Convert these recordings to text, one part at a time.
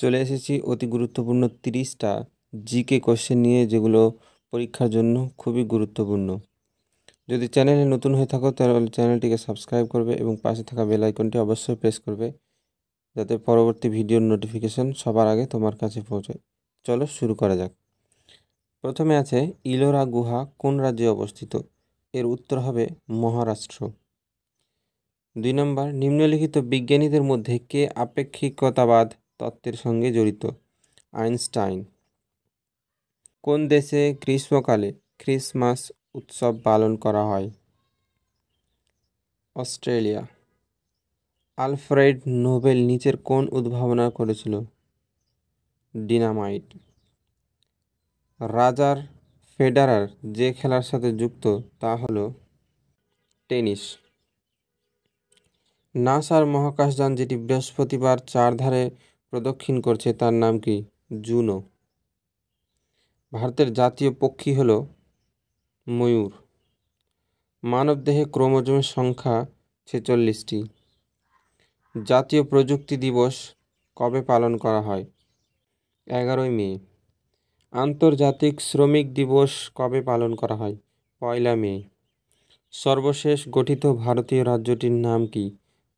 চলে এসেছি অতি গুরুত্বপূর্ণ 30টা জিকে কোশ্চেন নিয়ে, যেগুলো পরীক্ষার জন্য খুবই গুরুত্বপূর্ণ। যদি চ্যানেলে নতুন হয়ে থাকো তাহলে চ্যানেলটিকে সাবস্ক্রাইব করবে এবং পাশে থাকা বেল আইকনটি অবশ্যই প্রেস করবে, যাতে পরবর্তী ভিডিওর নোটিফিকেশন সবার আগে তোমার কাছে পৌঁছায়। চলো শুরু করা যাক। প্রথমে আছে ইলোরা গুহা কোন রাজ্যে অবস্থিত? এর উত্তর হবে মহারাষ্ট্র। 2 নম্বর, নিম্নলিখিত বিজ্ঞানীদের মধ্যে কে আপেক্ষিকতাবাদ তত্ত্বের সঙ্গে জড়িত? আইনস্টাইন। কোন দেশে গ্রীষ্মকালে ক্রিসমাস উৎসব পালন করা হয়? অস্ট্রেলিয়া। আলফ্রেড নোবেল নিচের কোন উদ্ভাবনা করেছিল? ডিনামাইট। রজার ফেডারার যে খেলার সাথে যুক্ত তা হলো টেনিস। নাসার মহাকাশযান যেটি বৃহস্পতিবার চারধারে প্রদক্ষিণ করছে তার নাম কি? জুনো। ভারতের জাতীয় পক্ষী হলো ময়ূর। মানবদেহে ক্রোমোজোমের সংখ্যা 46টি। জাতীয় প্রযুক্তি দিবস কবে পালন করা হয়? 11ই মে। আন্তর্জাতিক শ্রমিক দিবস কবে পালন করা হয়? 1 মে। সর্বশেষ গঠিত ভারতীয় রাজ্যটির নাম কি?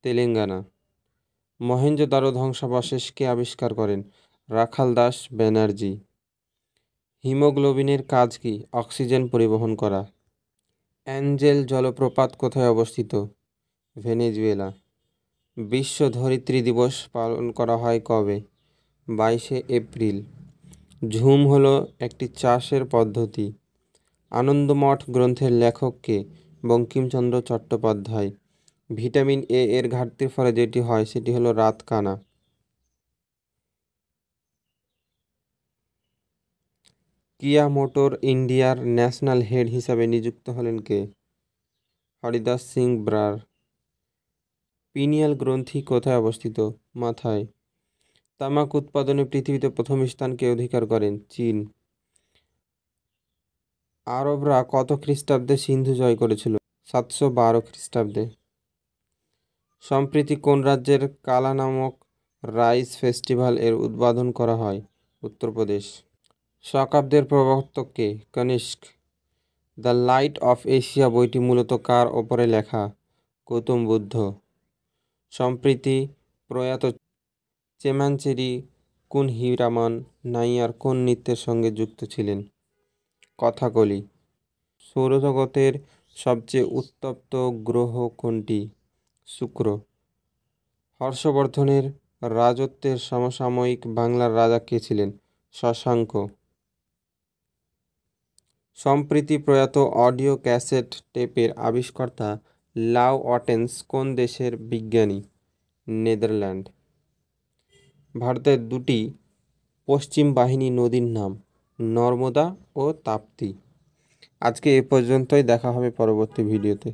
তেলেঙ্গানা। মহেঞ্জোদারো ধ্বংসাবশেষ কে আবিষ্কার করেন? রাখাল দাস ব্যানার্জি। হিমোগ্লোবিনের কাজ কি? অক্সিজেন পরিবহন করা। অ্যাঞ্জেল জলপ্রপাত কোথায় অবস্থিত? ভেনেজুয়েলা। বিশ্ব ধরিত্রী দিবস পালন করা হয় কবে? 22 এপ্রিল। ঝুম হলো একটি চাষের পদ্ধতি। আনন্দমঠ গ্রন্থের লেখক কে? বঙ্কিমচন্দ্র চট্টোপাধ্যায়। ভিটামিন এ এর ঘাটতির ফলে যেটি হয় সেটি হলো রাতকানা। কিয়া মোটর ইন্ডিয়ার ন্যাশনাল হেড হিসাবে নিযুক্ত হলেন কে? হরিদাস সিং ব্রার। পিনিয়াল গ্রন্থি কোথায় অবস্থিত? মাথায়। তামাক উৎপাদনে পৃথিবীতে প্রথম স্থানকে অধিকার করেন? চীন। আরবরা কত খ্রিস্টাব্দে সিন্ধু জয় করেছিল? 712 খ্রিস্টাব্দে। সম্প্রতি কোন রাজ্যের কালা নামক রাইস ফেস্টিভ্যাল এর উদ্বোধন করা হয়? উত্তরপ্রদেশ। শকাব্দের প্রবর্তক কে? Kanishka. The light of Asia বইটি মূলত কার ওপরে লেখা? গৌতম বুদ্ধ। সম্প্রতি প্রয়াত চেমানচেরি কুনহিরামান নাইয়ার কোন নৃত্যের সঙ্গে যুক্ত ছিলেন? কথাকলি। সৌরজগতের সবচেয়ে উত্তপ্ত গ্রহ কোনটি? শুক্র। হর্ষবর্ধনের রাজত্বের সমসাময়িক বাংলার রাজা কে ছিলেন? শশাঙ্ক। সম্প্রতি প্রয়াত অডিও ক্যাসেট টেপের আবিষ্কর্তা লাউ অটেন্স কোন দেশের বিজ্ঞানী? নেদারল্যান্ড। ভারতের 2টি পশ্চিম বাহিনী নদীর নাম? নর্মদা ও তাপ্তি। আজকে এ পর্যন্তই, দেখা হবে পরবর্তী ভিডিওতে।